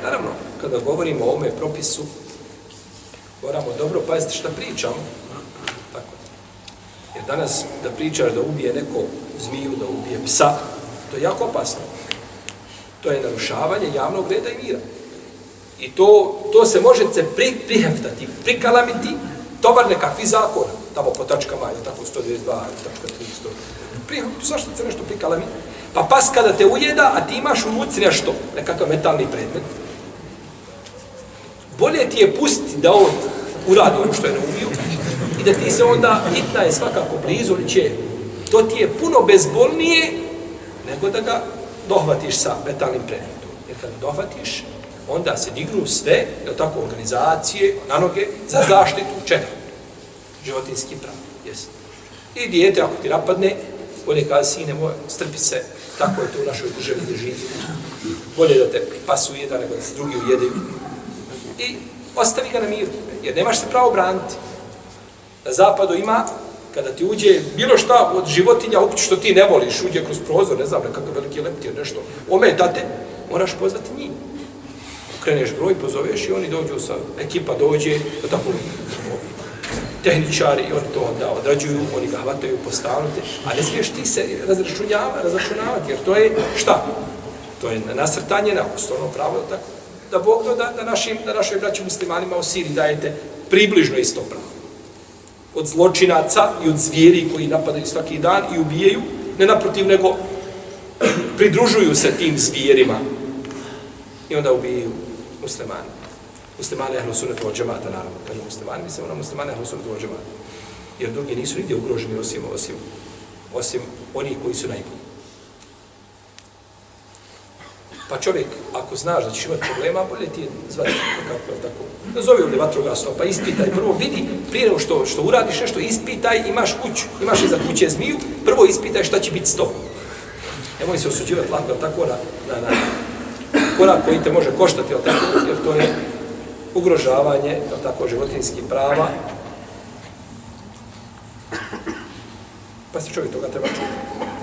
Naravno, kada govorimo o ovome propisu, moramo dobro paziti šta pričamo. Tako. Jer danas da pričaš da ubije neko zmiju, da ubije psa, to je jako opasno. To je narušavanje javnog reda i mira. I to se može se priheftati, prikalamiti, tovar nekakvi zakona, tamo po tačkama, tako 122, tačka 300. Zašto se nešto prikalamiti? Pa pas kada te ujeda, a ti imaš u ruci nešto, nekakav metalni predmet, bolje ti je pustiti da on uradi ono što je naumio i da ti se onda hitna je svakako blizu, ili će, to ti je puno bezbolnije nego da ga dohvatiš sa metalnim predmetom. Jer kada dohvatiš, onda se dignu sve, tako, organizacije na noge za zaštitu čega? Životinski prava. Yes. I dijete, ako ti napadne, bolje kada sine moj, strpi se, tako je to u našoj državi gdje živi. Bolje da te pas ujeda nego da se drugi ujedaju. I ostavi ga na miru, jer nemaš se pravo braniti. Na zapadu ima, kada ti uđe bilo šta od životinja, što ti ne voliš, uđe kroz prozor, ne znam, nekakav veliki leptir, nešto, ometate, moraš pozvati njih. Kreneš broj, pozoveš i oni dođu sa, ekipa dođe, tako, tehničari, i oni to onda odrađuju, oni ga hvataju, postavljate, a ne smiješ ti se razračunavati, jer to je šta? To je nasrtanje na osnovno pravo, tako, da Bog da našoj braći muslimanima u Siriji dajete približno isto pravo. Od zločinaca i od zvijeri koji napadaju svaki dan i ubijaju, ne naprotiv, nego pridružuju se tim zvijerima i onda ubijaju muslimani. Muslimani ehlu sunnetu vel džemata, naravno, kažu muslimani, mislimo na muslimani ehlu sunnetu vel džemata. Jer drugi nisu nigdje ugroženi osim onih koji su najbolji. Pa čovjek, ako znaš da ćeš imati problema, bolje ti je zvati, kako tako. Nazovi ovdje vatrogasno, pa ispitaj, prvo vidi, prije nego što uradiš nešto, ispitaj, imaš kuću, imaš iza kuće zmiju, prvo ispitaj šta će biti s tobom. Nemoj se osuđivati lako, tako na korak koji te može koštati, jer to je ugrožavanje, tako, životinskih prava. Pa se čovjek toga treba čuti.